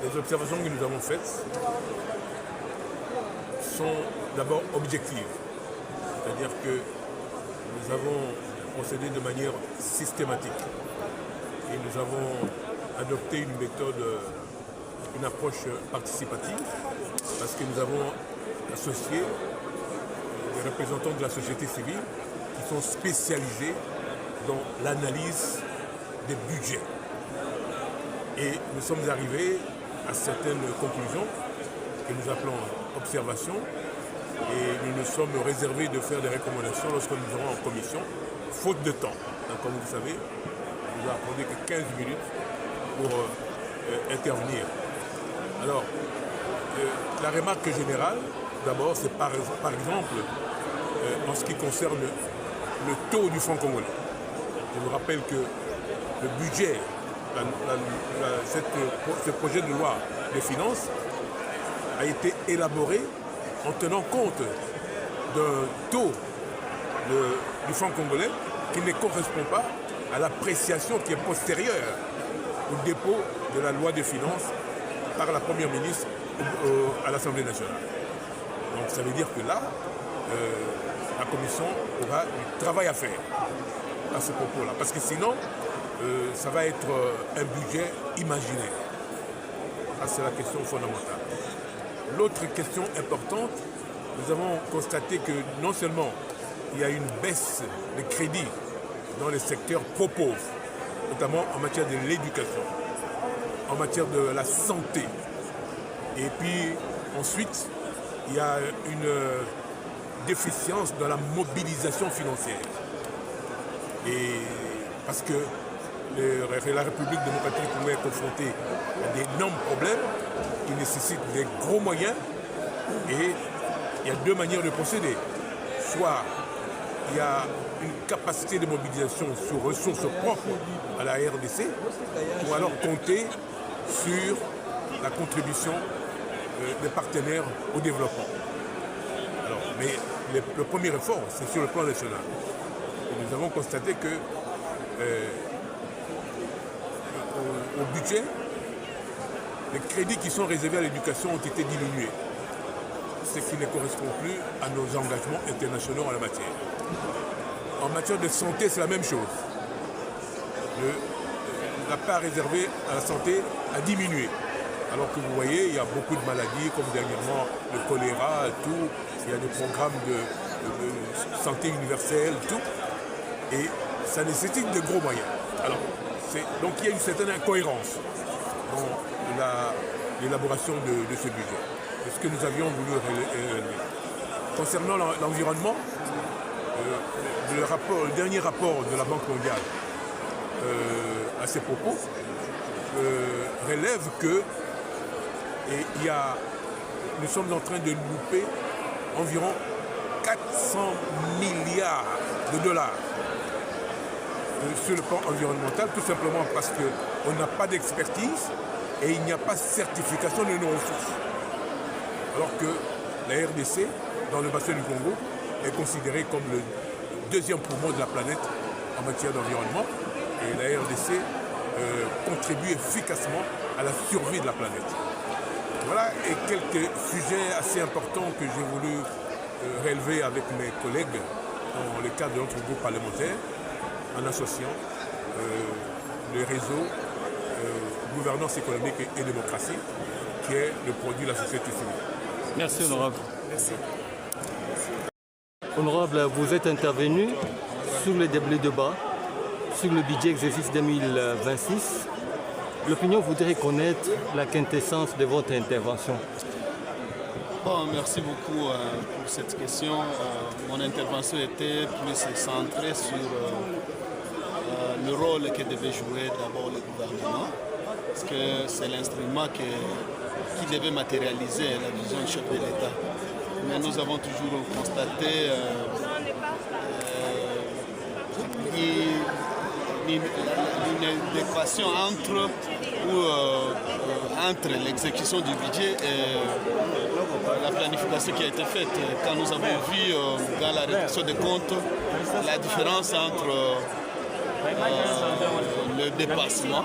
Les observations que nous avons faites sont d'abord objectives. C'est-à-dire que nous avons procédé de manière systématique et nous avons adopté une méthode, une approche participative parce que nous avons associé des représentants de la société civile qui sont spécialisés dans l'analyse des budgets. Et nous sommes arrivés à certaines conclusions que nous appelons observations et nous nous sommes réservés de faire des recommandations lorsque nous aurons en commission, faute de temps. Donc, comme vous le savez, nous avons accordé que 15 minutes pour intervenir. Alors, la remarque générale, d'abord, c'est par exemple en ce qui concerne le taux du franc congolais. Je vous rappelle que le budget, ce projet de loi de finances a été élaboré en tenant compte d'un taux du franc congolais qui ne correspond pas à l'appréciation qui est postérieure au dépôt de la loi de finances par la Première ministre à l'Assemblée nationale. Donc ça veut dire que là, la Commission aura du travail à faire à ce propos-là. Parce que sinon, ça va être un budget imaginaire. Ça, c'est la question fondamentale. L'autre question importante, nous avons constaté que non seulement il y a une baisse de crédits dans les secteurs pauvres, notamment en matière de l'éducation, en matière de la santé. Et puis ensuite, il y a une déficience dans la mobilisation financière. Et parce que la République démocratique du Congo est confrontée à d'énormes problèmes qui nécessitent des gros moyens. Et il y a deux manières de procéder. Soit il y a une capacité de mobilisation sur ressources propres à la RDC, ou alors compter sur la contribution des partenaires au développement. Alors, mais le premier effort, c'est sur le plan national. Et nous avons constaté que au budget, les crédits qui sont réservés à l'éducation ont été diminués, ce qui ne correspond plus à nos engagements internationaux en la matière. En matière de santé, c'est la même chose. La part réservée à la santé a diminué. Alors que vous voyez, il y a beaucoup de maladies, comme dernièrement le choléra, tout. Il y a des programmes de santé universelle, tout. Et ça nécessite de gros moyens. Alors, donc il y a une certaine incohérence dans l'élaboration de ce budget. C'est ce que nous avions voulu relever. Concernant l'environnement, le dernier rapport de la Banque mondiale à ces propos relève que nous sommes en train de louper environ 400 milliards de dollars sur le plan environnemental, tout simplement parce qu'on n'a pas d'expertise et il n'y a pas de certification de nos ressources. Alors que la RDC, dans le bassin du Congo, est considérée comme le deuxième poumon de la planète en matière d'environnement. Et la RDC contribue efficacement à la survie de la planète. Voilà, et quelques sujets assez importants que j'ai voulu relever avec mes collègues dans le cadre de notre groupe parlementaire, en associant le réseau gouvernance économique et démocratie, qui est le produit de la société civile. Merci, honorable. Merci. Honorable, vous êtes intervenu sur le débat sur le budget exercice 2026. L'opinion voudrait connaître la quintessence de votre intervention. Bon, merci beaucoup pour cette question. Mon intervention était plus centrée sur le rôle que devait jouer d'abord le gouvernement, parce que c'est l'instrument qui devait matérialiser la vision du chef de l'État. Mais nous avons toujours constaté une équation entre l'exécution du budget et la planification qui a été faite. Quand nous avons vu dans la réduction des comptes la différence entre le dépassement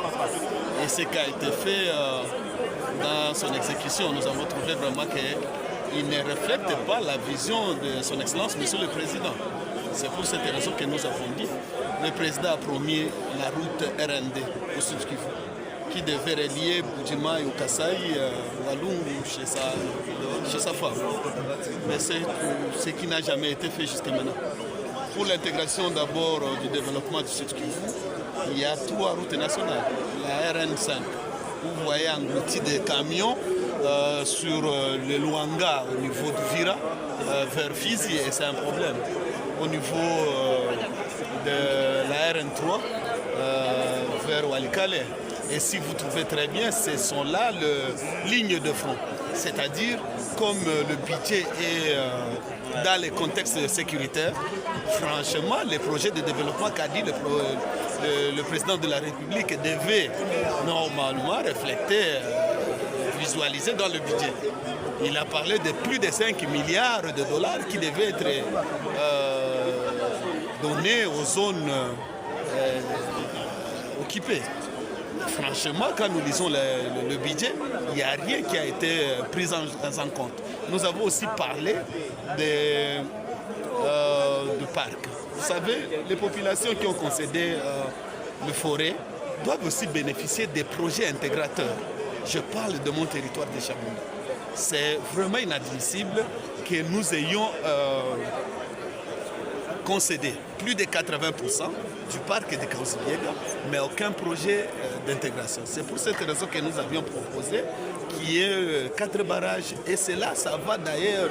et ce qui a été fait dans son exécution, nous avons trouvé vraiment qu'il ne reflète pas la vision de son Excellence, Monsieur le Président. C'est pour cette raison que nous avons dit, le Président a promis la route RND au Sud Kivu, qui devait relier Budjima et Kasaï, Walungu, chez sa femme. Mais c'est ce qui n'a jamais été fait jusqu'à maintenant. Pour l'intégration d'abord du développement du Sud Kivu, il y a 3 routes nationales. La RN5, où vous voyez englouti des camions sur le Luanga au niveau de Vira vers Fizi, et c'est un problème. Au niveau de la RN3 vers Walikale. Et si vous trouvez très bien, ce sont là les lignes de front. C'est-à-dire, comme le budget est dans les contextes sécuritaires, franchement, les projets de développement qu'a dit le président de la République devait normalement refléter, visualiser dans le budget. Il a parlé de plus de 5 milliards de dollars qui devaient être donnés aux zones occupées. Franchement, quand nous lisons le budget, il n'y a rien qui a été pris en compte. Nous avons aussi parlé de parcs. Vous savez, les populations qui ont concédé le forêt doivent aussi bénéficier des projets intégrateurs. Je parle de mon territoire de Chabunda. C'est vraiment inadmissible que nous ayons concédé plus de 80% du parc de Kaouzi-Biega, mais aucun projet d'intégration. C'est pour cette raison que nous avions proposé qu'il y ait 4 barrages. Et cela, ça va d'ailleurs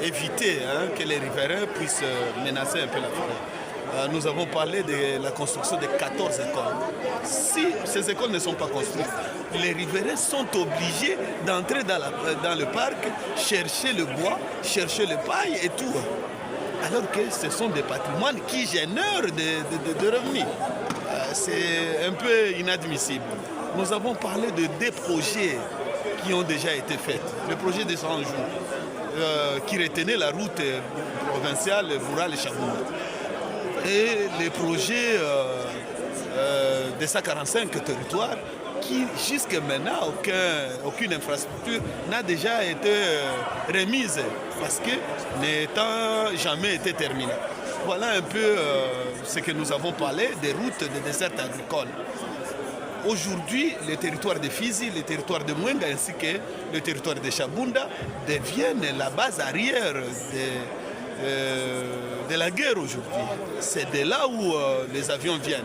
éviter que les riverains puissent menacer un peu la forêt. Nous avons parlé de la construction de 14 écoles. Si ces écoles ne sont pas construites, les riverains sont obligés d'entrer dans le parc, chercher le bois, chercher le paille et tout. Alors que ce sont des patrimoines qui génèrent de revenus. C'est un peu inadmissible. Nous avons parlé de 2 projets qui ont déjà été faits. Le projet de 100 jours, qui retenait la route provinciale Bourral-Chabunda. Et les projets de 145 territoires qui, jusqu'à maintenant, aucune infrastructure n'a déjà été remise parce que n'étant jamais été terminée. Voilà un peu ce que nous avons parlé des routes de dessert agricole. Aujourd'hui, les territoires de Fizi, les territoires de Mwenga ainsi que le territoire de Chabunda deviennent la base arrière de la guerre aujourd'hui. C'est de là où les avions viennent.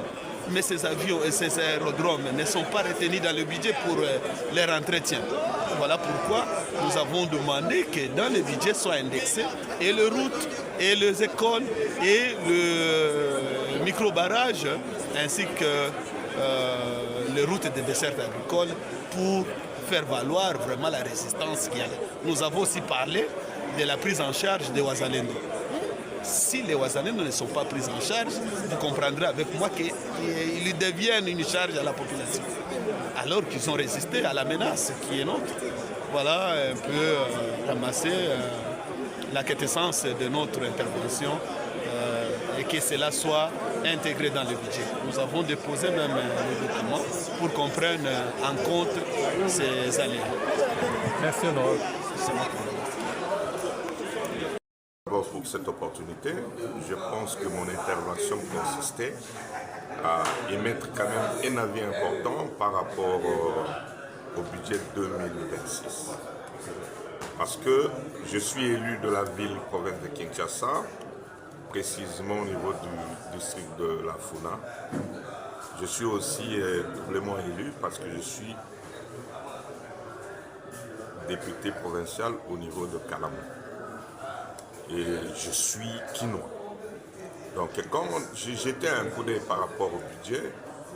Mais ces avions et ces aérodromes ne sont pas retenus dans le budget pour leur entretien. Voilà pourquoi nous avons demandé que dans le budget soient indexés et les routes, et les écoles, et le micro-barrage, ainsi que les routes de dessert agricole pour faire valoir vraiment la résistance qu'il y a. Nous avons aussi parlé de la prise en charge des Wazalendo. Si les Wazalendo ne sont pas pris en charge, vous comprendrez avec moi qu'ils deviennent une charge à la population. Alors qu'ils ont résisté à la menace qui est nôtre. Voilà un peu ramasser la quintessence de notre intervention et que cela soit intégré dans le budget. Nous avons déposé même le document pour qu'on prenne en compte ces aléas. Merci, honorable. Pour cette opportunité, je pense que mon intervention consistait à émettre quand même un avis important par rapport au budget 2026. Parce que je suis élu de la ville province de Kinshasa, précisément au niveau du district de la Funa. Je suis aussi doublement élu parce que je suis député provincial au niveau de Kalamou. Et je suis quinois. Donc quand j'ai jeté un coup d'œil par rapport au budget,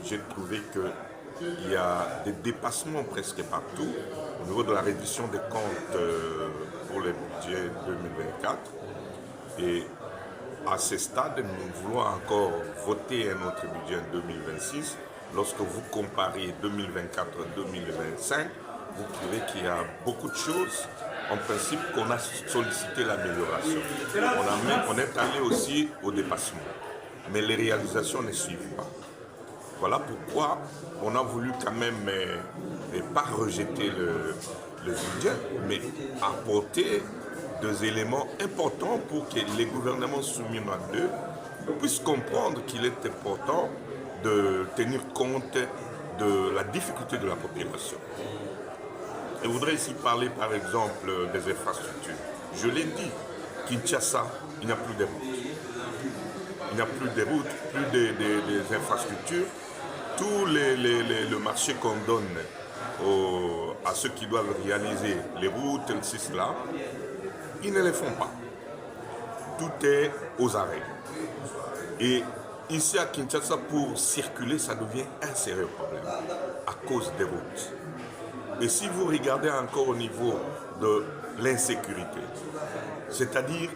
j'ai trouvé qu'il y a des dépassements presque partout au niveau de la réduction des comptes pour le budget 2024. Et à ce stade, nous voulons encore voter un autre budget en 2026. Lorsque vous comparez 2024-2025, vous trouvez qu'il y a beaucoup de choses. En principe, qu'on a sollicité l'amélioration. On est allé aussi au dépassement. Mais les réalisations ne suivent pas. Voilà pourquoi on a voulu quand même pas rejeter le budget, mais apporter des éléments importants pour que les gouvernements soumis à deux puissent comprendre qu'il est important de tenir compte de la difficulté de la population. Je voudrais ici parler par exemple des infrastructures. Je l'ai dit, Kinshasa, il n'y a plus de routes. Il n'y a plus de routes, plus des infrastructures. Tout le marché qu'on donne à ceux qui doivent réaliser les routes, là, ils ne les font pas. Tout est aux arrêts. Et ici à Kinshasa, pour circuler, ça devient un sérieux problème à cause des routes. Et si vous regardez encore au niveau de l'insécurité, c'est-à-dire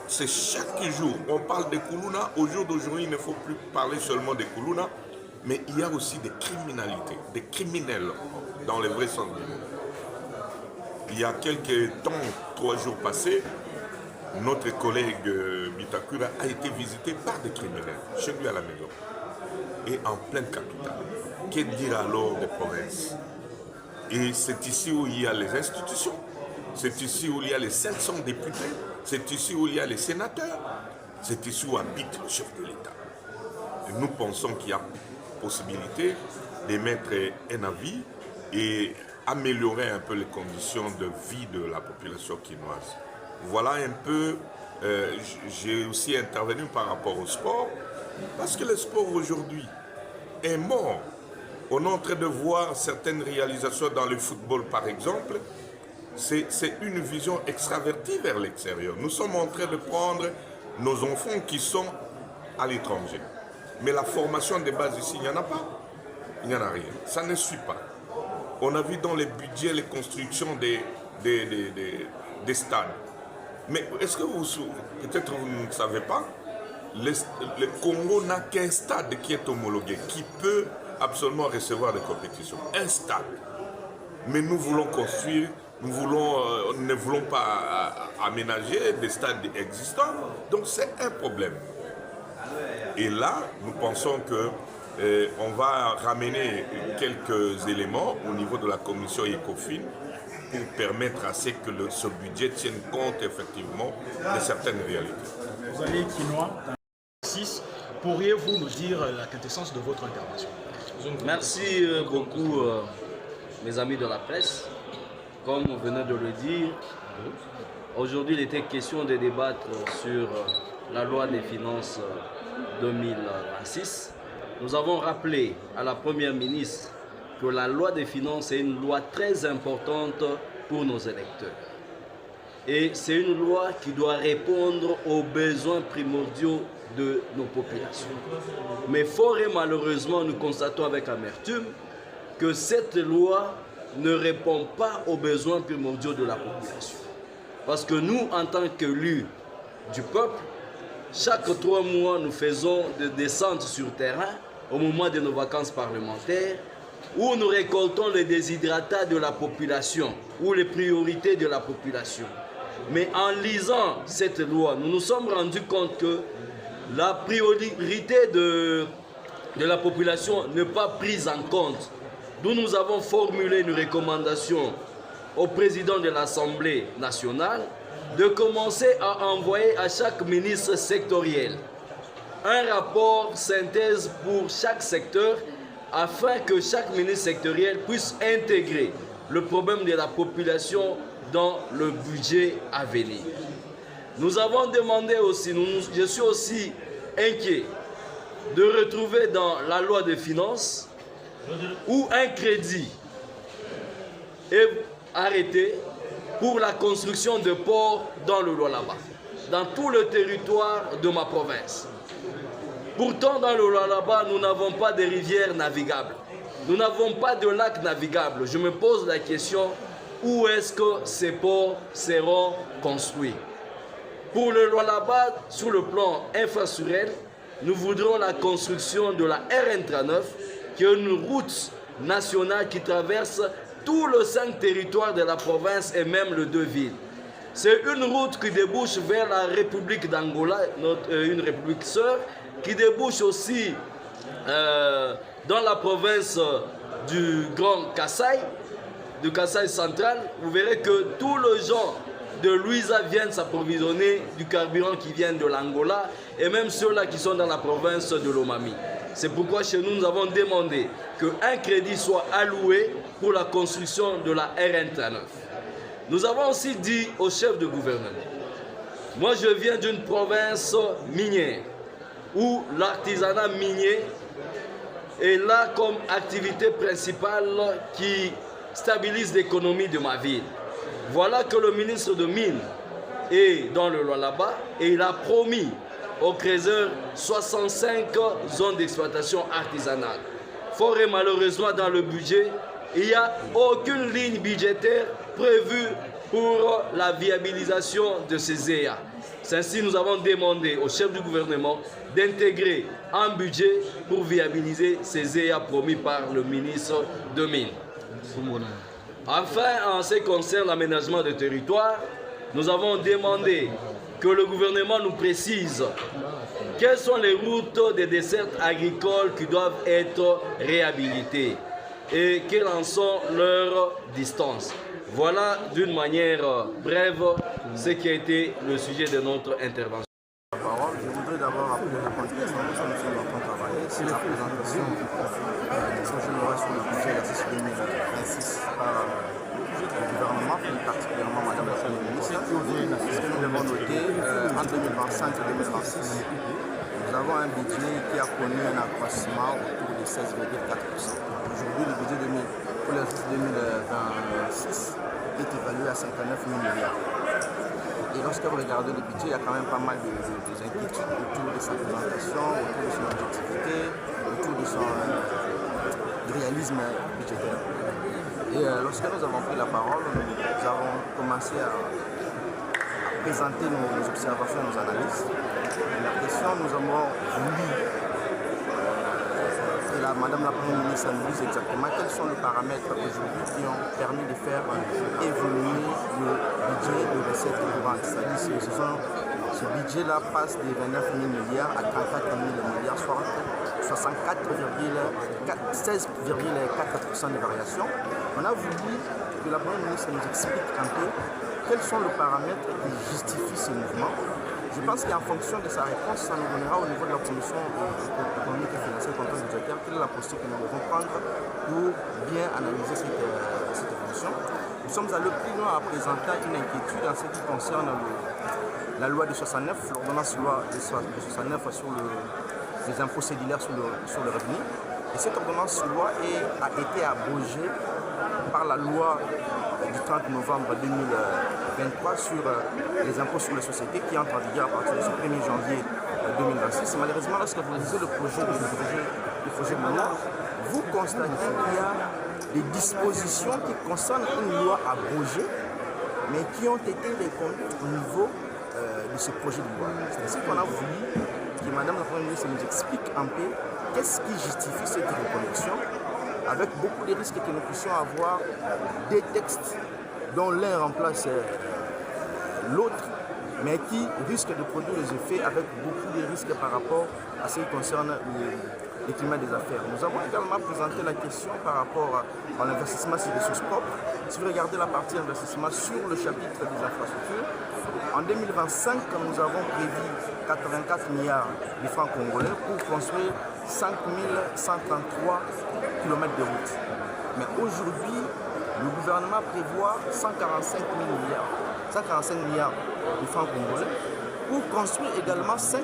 c'est chaque jour, on parle de Koulouna, au jour d'aujourd'hui, il ne faut plus parler seulement de Koulouna, mais il y a aussi des criminalités, des criminels dans le vrai sens du mot. Il y a quelques temps, 3 jours passés, notre collègue Bitakura a été visité par des criminels, chez lui à la maison, et en pleine capitale. Que dire alors des provinces? Et c'est ici où il y a les institutions, c'est ici où il y a les 500 députés, c'est ici où il y a les sénateurs, c'est ici où habite le chef de l'État. Nous pensons qu'il y a possibilité d'émettre un avis et améliorer un peu les conditions de vie de la population quinoise. Voilà un peu, j'ai aussi intervenu par rapport au sport, parce que le sport aujourd'hui est mort. On est en train de voir certaines réalisations dans le football par exemple, c'est une vision extravertie vers l'extérieur. Nous sommes en train de prendre nos enfants qui sont à l'étranger. Mais la formation de base ici, il n'y en a pas. Il n'y en a rien. Ça ne suit pas. On a vu dans les budgets les constructions des stades. Mais est-ce que peut-être vous ne savez pas, le Congo n'a qu'un stade qui est homologué, qui peut absolument recevoir des compétitions. Un stade. Mais nous voulons construire, nous ne voulons pas aménager des stades existants. Donc c'est un problème. Et là, nous pensons qu'on va ramener quelques éléments au niveau de la commission ECOFIN pour permettre à ce que ce budget tienne compte effectivement de certaines réalités. Vous allez quinoa dans 6. Pourriez-vous nous dire la quintessence de votre intervention? Merci beaucoup mes amis de la presse. Comme vous venez de le dire, aujourd'hui il était question de débattre sur la loi des finances 2026. Nous avons rappelé à la Première ministre que la loi des finances est une loi très importante pour nos électeurs. Et c'est une loi qui doit répondre aux besoins primordiaux de nos populations. Mais fort et malheureusement, nous constatons avec amertume que cette loi ne répond pas aux besoins primordiaux de la population. Parce que nous, en tant qu'élus du peuple, chaque 3 mois, nous faisons des descentes sur terrain au moment de nos vacances parlementaires où nous récoltons les déshydratats de la population ou les priorités de la population. Mais en lisant cette loi, nous nous sommes rendus compte que la priorité de la population n'est pas prise en compte. D'où nous avons formulé une recommandation au président de l'Assemblée nationale de commencer à envoyer à chaque ministre sectoriel un rapport synthèse pour chaque secteur afin que chaque ministre sectoriel puisse intégrer le problème de la population dans le budget à venir. Nous avons demandé aussi, je suis aussi inquiet de retrouver dans la loi des finances où un crédit est arrêté pour la construction de ports dans le Lualaba, dans tout le territoire de ma province. Pourtant, dans le Lualaba, nous n'avons pas de rivières navigables. Nous n'avons pas de lacs navigables. Je me pose la question, où est-ce que ces ports seront construits? Pour le Lualaba, sur le plan infrastructurel, nous voudrons la construction de la RN39, qui est une route nationale qui traverse tout le 5 territoires de la province et même les 2 villes. C'est une route qui débouche vers la République d'Angola, une république sœur, qui débouche aussi dans la province du Grand Kasaï, du Kasaï central, vous verrez que tous les gens de Luiza viennent s'approvisionner du carburant qui vient de l'Angola et même ceux-là qui sont dans la province de Lomami. C'est pourquoi chez nous, nous avons demandé qu'un crédit soit alloué pour la construction de la RN39. Nous avons aussi dit au chef de gouvernement, moi je viens d'une province minière où l'artisanat minier est là comme activité principale qui stabilise l'économie de ma ville. Voilà que le ministre de Mines est dans le Lualaba et il a promis aux créateurs 65 zones d'exploitation artisanale. Fort et malheureusement dans le budget, il n'y a aucune ligne budgétaire prévue pour la viabilisation de ces ZEA. C'est ainsi que nous avons demandé au chef du gouvernement d'intégrer un budget pour viabiliser ces ZEA promis par le ministre de Mines. Enfin, en ce qui concerne l'aménagement du territoire, nous avons demandé que le gouvernement nous précise quelles sont les routes des dessertes agricoles qui doivent être réhabilitées et quelles en sont leurs distances. Voilà d'une manière brève ce qui a été le sujet de notre intervention. Je voudrais d'abord rappeler le contexte dans lequel nous sommes en train de travailler. C'est la présentation du projet de loi sur le budget de l'exercice 2026 par le gouvernement, plus particulièrement Madame la Première ministre. Ce que nous devons noter, en 2025 et 2026, nous avons un budget qui a connu un accroissement autour de 16,4%. Aujourd'hui, le budget pour l'exercice 2026 est évalué à 59 000 milliards. Et lorsque vous regardez le budget, il y a quand même pas mal d'inquiétudes autour de sa présentation, autour de son objectivité, autour de son réalisme budgétaire. Et lorsque nous avons pris la parole, nous avons commencé à présenter nos observations, nos analyses. La question, nous avons voulu que Madame la Première ministre nous dise exactement quels sont les paramètres aujourd'hui qui ont permis de faire évoluer le budget de recettes courantes. C'est-à-dire que ce budget-là passe des 29 000 milliards à 34 000 milliards, soit 16,4% de variation. On a voulu que la Première ministre nous explique un peu quels sont les paramètres qui justifient ce mouvement. Je pense qu'en fonction de sa réponse, ça nous donnera au niveau de la Commission économique et financière contrôle budgétaire quelle est la posture que nous devons prendre pour bien analyser cette évolution. Nous sommes allés plus loin à présenter une inquiétude en ce qui concerne la loi de 69, l'ordonnance loi de 69 sur les impôts cédulaires sur le revenu. Et cette ordonnance loi a été abrogée par la loi du 30 novembre 2023 sur les impôts sur les sociétés qui entre en vigueur à partir du 1er janvier 2026. Et malheureusement, lorsque vous lisez le projet de loi, vous constatez qu'il y a des dispositions qui concernent une loi abrogée, mais qui ont été reconnues au niveau de ce projet de loi. C'est ainsi qu'on a voulu que Madame la Première ministre nous explique un peu qu'est-ce qui justifie cette reconnaissance, avec beaucoup de risques que nous puissions avoir des textes dont l'un remplace l'autre, mais qui risquent de produire des effets avec beaucoup de risques par rapport à ce qui concerne le climat des affaires. Nous avons également présenté la question par rapport à l'investissement sur les ressources propres. Si vous regardez la partie investissement sur le chapitre des infrastructures, en 2025, nous avons prévu 84 milliards de francs congolais pour construire 5 133 km de route. Mais aujourd'hui, le gouvernement prévoit 145 milliards de francs congolais pour construire également 5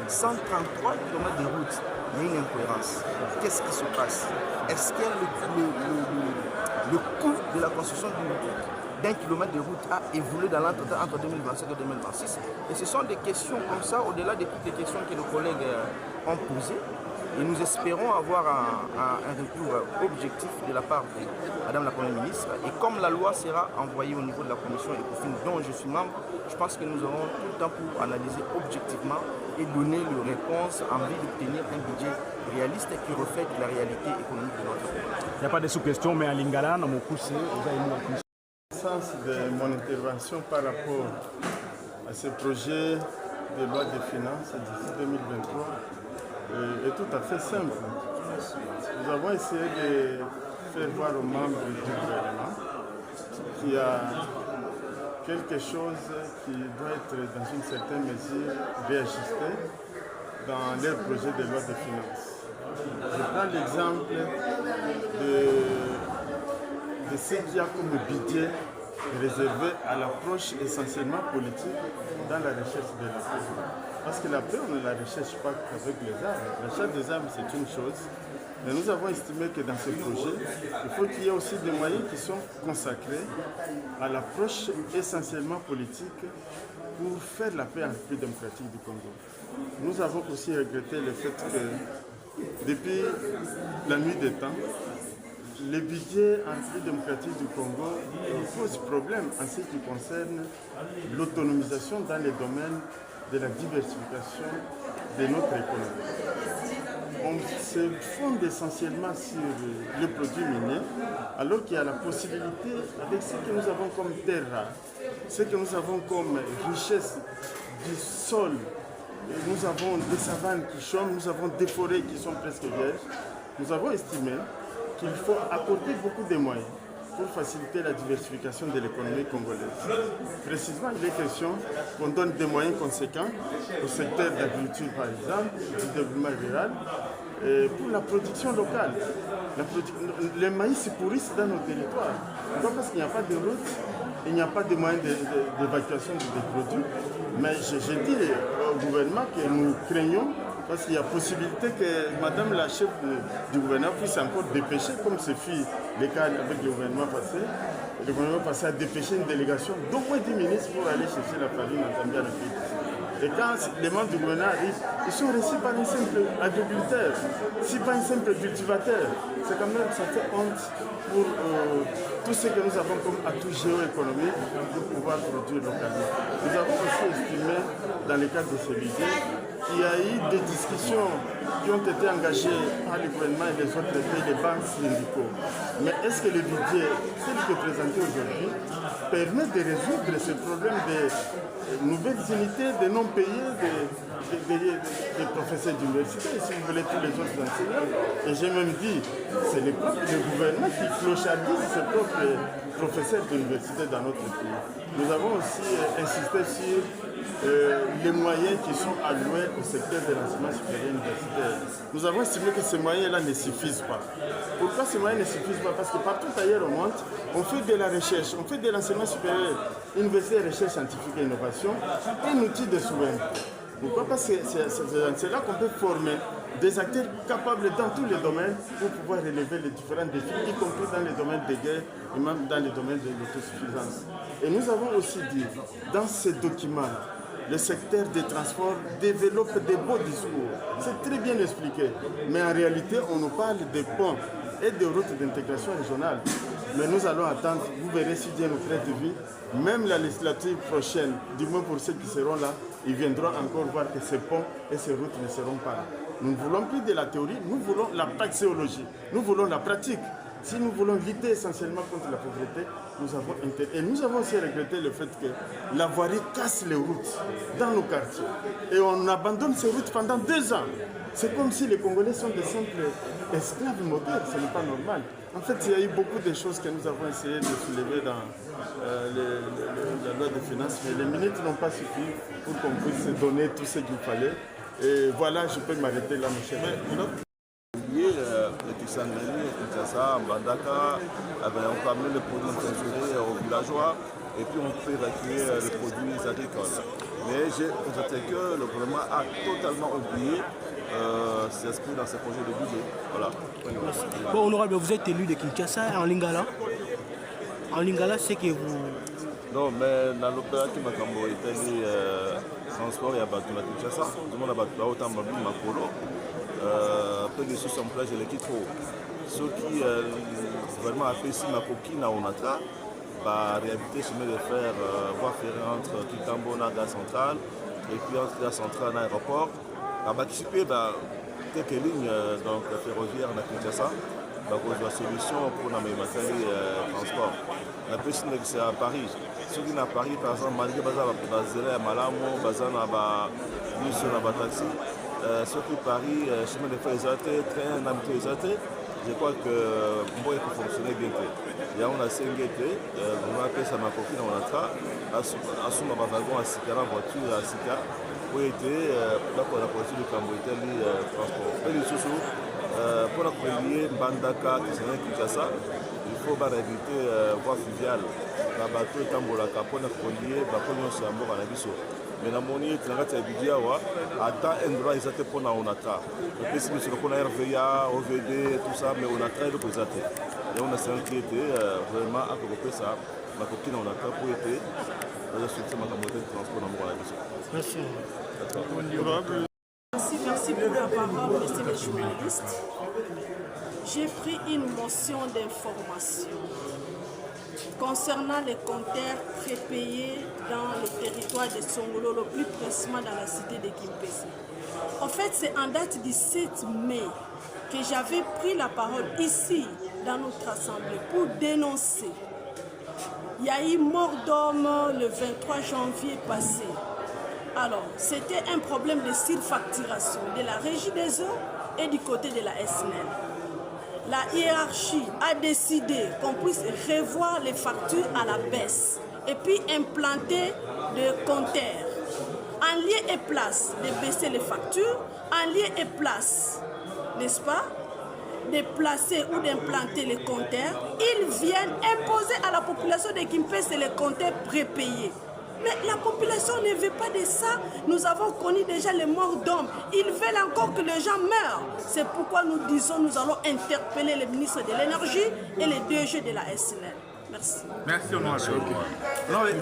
133 km de route. Il y a une incohérence. Qu'est-ce qui se passe? Est-ce que le coût de la construction d'un kilomètre de route a évolué dans l'entretemps entre 2025 et 2026? Et ce sont des questions comme ça, au-delà de toutes les questions que nos collègues ont posées. Et nous espérons avoir un retour objectif de la part de Madame la Première ministre. Et comme la loi sera envoyée au niveau de la commission ECOFIN dont je suis membre, je pense que nous aurons tout le temps pour analyser objectivement et donner les réponses en vue d'obtenir un budget réaliste qui reflète la réalité économique de notre pays. Il n'y a pas de sous-questions, mais à Lingala, dans mon coup, vous avez mis la commission. Le sens de mon intervention par rapport à ce projet de loi de finances d'ici 2023 est tout à fait simple. nous avons essayé de faire voir aux membres du gouvernement qu'il y a quelque chose qui doit être dans une certaine mesure réajusté dans leur projet de loi de finances. Je prends l'exemple de ce qu'il y a comme budget réservé à l'approche essentiellement politique dans la recherche de la paix. Parce que la paix, on ne la recherche pas avec les armes. La recherche des armes, c'est une chose. Mais nous avons estimé que dans ce projet, il faut qu'il y ait aussi des moyens qui sont consacrés à l'approche essentiellement politique pour faire la paix en République démocratique du Congo. Nous avons aussi regretté le fait que depuis la nuit des temps, le budget en République démocratique du Congo pose problème en ce qui concerne l'autonomisation dans les domaines de la diversification de notre économie. On se fonde essentiellement sur les produits miniers, alors qu'il y a la possibilité, avec ce que nous avons comme terres rares, ce que nous avons comme richesse du sol, nous avons des savanes qui chôment, nous avons des forêts qui sont presque vierges, nous avons estimé qu'il faut accorder beaucoup de moyens pour faciliter la diversification de l'économie congolaise. Précisément, il est question qu'on donne des moyens conséquents au secteur de l'agriculture, par exemple, du développement rural, et pour la production locale. Les maïs pourrissent dans nos territoires. Pourquoi? Parce qu'il n'y a pas de route, il n'y a pas de moyens d'évacuation des produits. Mais je dis au gouvernement que nous craignons, parce qu'il y a possibilité que Madame la chef du gouvernement puisse encore dépêcher, comme ce fut le cas avec le gouvernement passé. Le gouvernement passé a dépêché une délégation d'au moins 10 ministres pour aller chercher la farine en Zambie à la pays. Et quand les membres du gouvernement arrivent, ils sont reçus par un simple agriculteur, si pas un simple cultivateur. C'est quand même, ça fait honte pour tout ce que nous avons comme atout géoéconomique pour pouvoir produire localement. Nous avons aussi estimé, dans le cadre de ce budget, qu'il y a eu des discussions qui ont été engagées par le gouvernement et les autres pays, les banques syndicaux. Mais est-ce que le budget tel que présenté aujourd'hui permet de résoudre ce problème des nouvelles unités, des non payés, des professeurs d'université, et si vous voulez tous les autres enseignants? Et j'ai même dit, c'est le gouvernement qui clochardise ses propres professeurs d'université dans notre pays. Nous avons aussi insisté sur les moyens qui sont alloués au secteur de l'enseignement supérieur universitaire. Nous avons estimé que ces moyens-là ne suffisent pas. Pourquoi ces moyens ne suffisent pas? Parce que partout ailleurs au monde, on fait de la recherche, on fait de l'enseignement supérieur, université, recherche scientifique et innovation, un outil de souveraineté. Pourquoi? Parce que c'est là qu'on peut former des acteurs capables dans tous les domaines pour pouvoir relever les différents défis, y compris dans les domaines de guerre et même dans les domaines de l'autosuffisance. Et nous avons aussi dit, dans ces documents-là, le secteur des transports développe des beaux discours. C'est très bien expliqué. Mais en réalité, on nous parle des ponts et des routes d'intégration régionale. Mais nous allons attendre, vous verrez si Dieu nous prête vie, même la législature prochaine, du moins pour ceux qui seront là, ils viendront encore voir que ces ponts et ces routes ne seront pas là. Nous ne voulons plus de la théorie, nous voulons la praxéologie, nous voulons la pratique. Si nous voulons lutter essentiellement contre la pauvreté, nous avons intérêt. Et nous avons aussi regretté le fait que la voirie casse les routes dans nos quartiers. Et on abandonne ces routes pendant 2 ans. C'est comme si les Congolais sont des simples esclaves modernes, ce n'est pas normal. En fait, il y a eu beaucoup de choses que nous avons essayé de soulever dans la loi de finances, mais les minutes n'ont pas suffi pour qu'on puisse donner tout ce qu'il fallait. Et voilà, je peux m'arrêter là, mon cher. Kisangani, Kinshasa, Mbandaka, on peut amener les produits transférés aux villageois et puis on peut évacuer les produits agricoles. Mais j'ai constaté que le gouvernement a totalement oublié cet esprit dans ses projets de budget. Voilà. Bon, honorable, vous êtes élu de Kinshasa en Lingala. En Lingala, c'est que vous... Non, mais dans l'opérative Makambo, il y a transport, il y a Batuna Kinshasa, tout le monde a battu autant de Makolo. Peu de sous en place de l'équipe. Ce qui vraiment a fait ici ma coquine à Onatra, va réhabiliter chemin de fer, voie ferrée entre Kitambo, Naga Central, et puis entre la centrale et l'aéroport. On va participer à quelques lignes ferroviaires à Kinshasa. Donc, on a une solution pour le transport. La personne qui est à Paris, ceux qui sont à Paris, par exemple, malgré que vous avez à Malamo, vous avez un bus, un taxi. ce qui Paris, chemin de fer exalté, train d'habitude exalté, je crois que moi il faut fonctionner bien. Il y a un CNGT, on a appelé ça ma copine, on a tra, assume ma wagon à Sika, la voiture à Sika, pour aider pour la voiture de Cambodge, transport. Et les sous pour la collier Mbandaka, Kinshasa, il faut éviter voie fluviale. La bateau est en bolaka pour la collier, la collier sur Ambo à la biso. Mais la monnaie, tu n'as pas dit à ta endroit, ils étaient pour la onata. Le PC, c'est le RVA, OVD, tout ça, mais on a très de choses. Et on a s'inquiété vraiment à côté ça. Ma copine, on a très pour été. Je suis ma camouflage de transport dans mon avis. Merci. Merci pour la parole, monsieur le journaliste. J'ai pris une motion d'information concernant les compteurs prépayés dans le territoire de Songolo, le plus précisément dans la cité de Kimpese. En fait, c'est en date du 7 mai que j'avais pris la parole ici, dans notre assemblée, pour dénoncer. Il y a eu mort d'homme le 23 janvier passé. Alors, c'était un problème de surfacturation de la Régie des eaux et du côté de la SNEL. La hiérarchie a décidé qu'on puisse revoir les factures à la baisse et puis implanter des compteurs. En lieu et place de baisser les factures, en lieu et place, n'est-ce pas, de placer ou d'implanter les compteurs, ils viennent imposer à la population de Kimpese les compteurs prépayés. Mais la population ne veut pas de ça. Nous avons connu déjà les morts d'hommes. Ils veulent encore que les gens meurent. C'est pourquoi nous disons nous allons interpeller le ministre de l'Énergie et les DG de la SNEL. Merci. Merci, honorable.